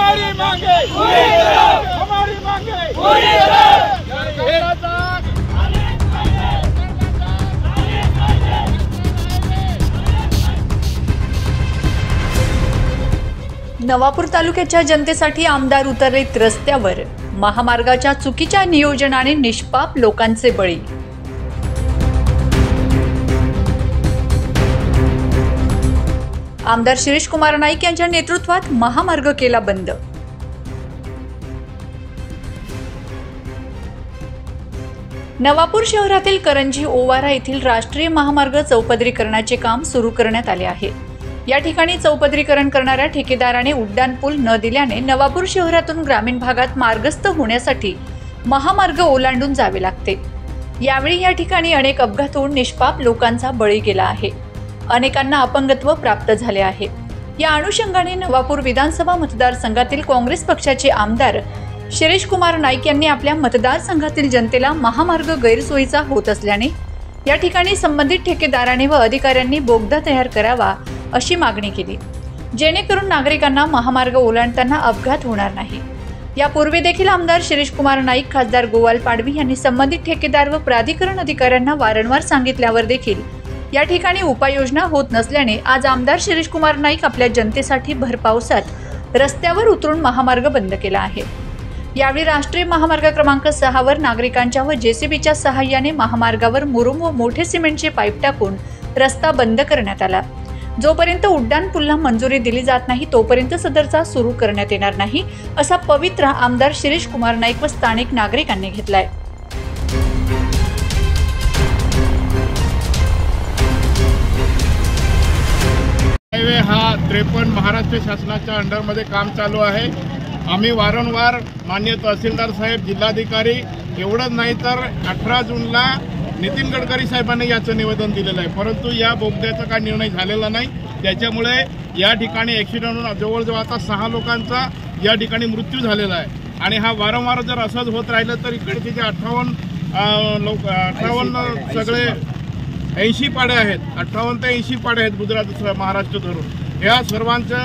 हमारी मांगे पूरी करो, हमारी मांगे पूरी करो। नवापूर तालुक्याच्या जनतेसाठी आमदार उतरलेत रस्त्यावर। महामार्गाच्या चुकीच्या नियोजनाने निष्पाप लोकांचे बळी। आमदार शिरीष कुमार नाईक यांच्या नेतृत्वात महामार्ग केला बंद। नवापूर शहरातील करंजी ओवारा येथील राष्ट्रीय महामार्ग चौपदरीकरणाचे काम सुरू करण्यात आले आहे। या ठिकाणी चौपदरीकरण करणाऱ्या ठेकेदाराने उड्डाणपूल न दिल्याने नवापूर शहरातून ग्रामीण भागात मार्गस्थ होण्यासाठी महामार्ग ओलांडून जावे लागते। यावेळी या ठिकाणी अनेक अपघात होऊन निष्पाप लोकांचा बळी गेला आहे। अनेकांना अपंगत्व प्राप्त झाले आहे। या अनुषंगाने नवापूर विधानसभा मतदारसंघातील काँग्रेस पक्षाचे आमदार शिरीष कुमार नाईक यांनी आपल्या मतदारसंघातील जनतेला महामार्ग गैरसोयीचा होत असल्याने या ठिकाणी संबंधित ठेकेदाराने व अधिकाऱ्यांनी बोगदा तयार करावा अशी मागणी केली, जेणेकरून नागरिकांना महामार्ग ओलांडताना अपघात होणार नाही। यापूर्वी देखील आमदार शिरीष कुमार नाईक, खासदार गोवाल पाडवी यांनी संबंधित ठेकेदार व प्राधिकरण अधिकाऱ्यांना वारंवार सांगितल्यावर देखील या ठिकाणी उपाययोजना होत नसल्याने आज आमदार शिरीष कुमार नाईक आपल्या जनतेसाठी भर पावसात रस्त्यावर उतरून महामार्ग बंद केला आहे। यावेळी राष्ट्रीय महामार्ग क्रमांक 6 वर नागरिकांच्या व जेसीबीच्या सहाय्याने महामार्गावर मुरुम व मोठे सिमेंटचे पाईप टाकून रस्ता बंद करण्यात आला। जोपर्यंत उड्डाणपूलला मंजुरी दिली जात नाही तोपर्यंत सदरचा सुरू करण्यात येणार नाही, असा पवित्रा आमदार शिरीष कुमार नाईक व स्थानिक नागरिकांनी घेतलाय। हायवे हा 53 महाराष्ट्र शासनाच्या अंडरमध्ये काम चालू आहे। आम्ही वारंवार माननीय तहसीलदार साहेब, जिल्हाधिकारी एवढंच नाही तर 18 जूनला नितीन गडकरी साहेबांनी याचं निवेदन दिलेलं आहे, परंतु या बोगद्याचा काय निर्णय झालेला नाही। त्याच्यामुळे या ठिकाणी ॲक्सिडेंट होऊन जवळजवळ आता 6 लोकांचा या ठिकाणी मृत्यू झालेला आहे। आणि हा वारंवार जर असंच होत राहिलं तर इकडचे जे 58 सगळे 80 पाडे आहेत, 58 ते 80 पाडे आहेत गुजरात महाराष्ट्र धरून। या सर्वांचं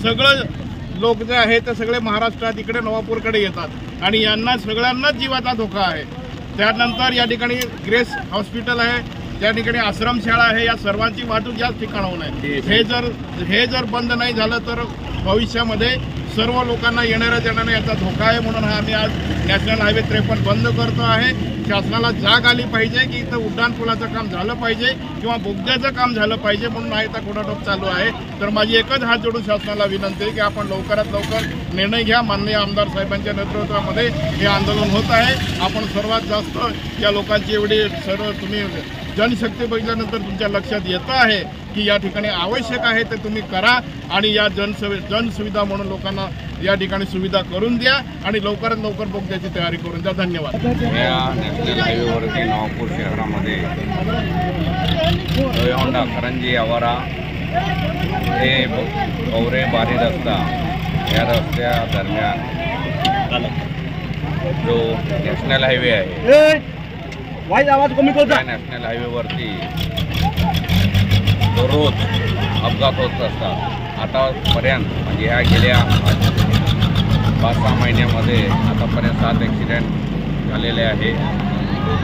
सगळं लोक जे आहेत ते सगळे महाराष्ट्रात इकडे नवापूरकडे येतात आणि यांना सगळ्यांनाच जीवाचा धोका आहे। त्यानंतर या ठिकाणी ग्रेस हॉस्पिटल आहे, त्या ठिकाणी आश्रमशाळा आहे, या सर्वांची वाहतूक याच ठिकाणाहून आहे। हे जर बंद नाही झालं तर भविष्यामध्ये सर्व लोकांना येणाऱ्या जाणाऱ्या याचा धोका आहे। म्हणून आम्ही आज नॅशनल हायवे 53 बंद करतो आहे। शासनाला जाग आली पाहिजे की इथं उड्डाणपुलाचं काम झालं पाहिजे किंवा बोगद्याचं काम झालं पाहिजे, म्हणून हा इथं घोडाटोप चालू आहे। तर माझी एकच हात जोडून शासनाला विनंती आहे की आपण लवकरात लवकर निर्णय घ्या। माननीय आमदार साहेबांच्या नेतृत्वामध्ये हे आंदोलन होत आहे। आपण सर्वात जास्त या लोकांची एवढी सर्व तुम्ही जनशक्ती बघितल्यानंतर तुमच्या लक्षात येतं आहे की या ठिकाणी आवश्यक आहे ते तुम्ही करा आणि या जनसुविधा म्हणून लोकांना या ठिकाणी सुविधा करून द्या आणि लवकरात लवकर बोगद्याची तयारी करून द्या। धन्यवाद। या नॅशनल हायवेवरती नवापूर शहरामध्ये होंडा करंजी आवारा हे गौरे बारी रस्ता या रस्त्या दरम्यान जो नॅशनल हायवे आहे त्या नॅशनल हायवेवरती दररोज अपघात होत असतात। आतापर्यंत म्हणजे ह्या गेल्या 5-6 महिन्यामध्ये आतापर्यंत 7 ॲक्सिडेंट झालेले आहे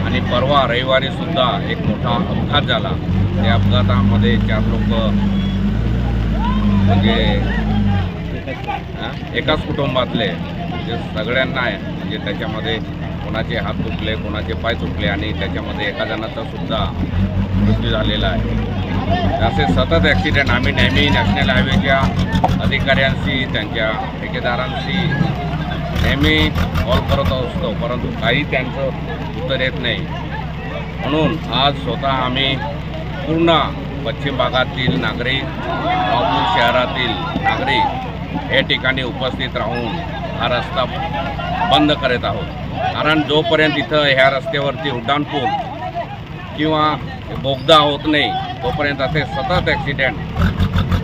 आणि परवा रविवारी सुद्धा एक मोठा अपघात झाला। त्या अपघातामध्ये 4 लोक म्हणजे एकाच कुटुंबातले म्हणजे सगळ्यांना म्हणजे त्याच्यामध्ये कोणाचे हात तुटले, कोणाचे पाय तुटले आणि त्याच्यामध्ये एका जणाचा सुद्धा मृत्यू झालेला आहे। असे सतत ॲक्सिडेंट आम्ही नेहमी नॅशनल हायवेच्या अधिकाऱ्यांशी, त्यांच्या ठेकेदारांशी नेहमी कॉल करत असतो, परंतु काही त्यांचं उत्तर येत नाही। म्हणून आज स्वतः आम्ही पूर्ण पश्चिम भागातील नागरिक, नवापूर शहरातील नागरिक या ठिकाणी उपस्थित राहून हा रस्ता बंद करत आहोत। कारण जोपर्यंत इथं ह्या रस्त्यावरती उड्डाणपूल किंवा बोगदा होत नाही तोपर्यंत असे सतत ॲक्सिडेंट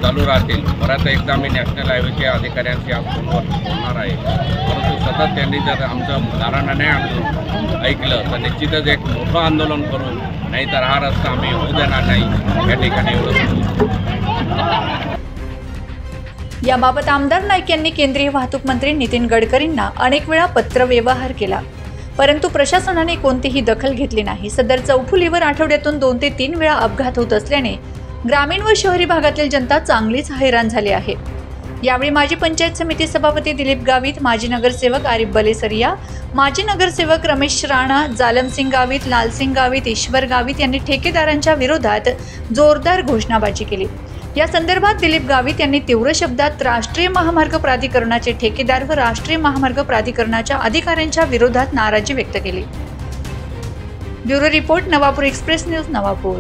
चालू राहतील। परत एकदा मी नॅशनल हायवेच्या अधिकाऱ्यांशी आज फोनवर बोलणार आहे, परंतु सतत त्यांनी जर आमचं कारण नाही ऐकलं तर निश्चितच एक मोठं आंदोलन करू, नाहीतर हा रस्ता आम्ही होऊ देणार नाही। या ठिकाणी एवढं याबाबत आमदार नाईक यांनी केंद्रीय वाहतूक मंत्री नितीन गडकरींना अनेक वेळा पत्रव्यवहार केला, परंतु प्रशासनाने कोणतीही दखल घेतली नाही। सदर चौफुलीवर आठवड्यातून 2 ते 3 वेळा अपघात होत असल्याने ग्रामीण व शहरी भागातील जनता चांगलीच हैराण झाली आहे। यावेळी माजी पंचायत समिती सभापती दिलीप गावित, माजी नगरसेवक आरिफ बलेसरिया, माजी नगरसेवक रमेश राणा, जालमसिंग गावित, लालसिंग गावित, ईश्वर गावित यांनी ठेकेदारांच्या विरोधात जोरदार घोषणाबाजी केली। या संदर्भात दिलीप गावित यांनी तीव्र शब्दात राष्ट्रीय महामार्ग प्राधिकरणाचे ठेकेदार व राष्ट्रीय महामार्ग प्राधिकरणाच्या अधिकाऱ्यांच्या विरोधात नाराजी व्यक्त केली। Bureau report, Navapur express news, Navapur.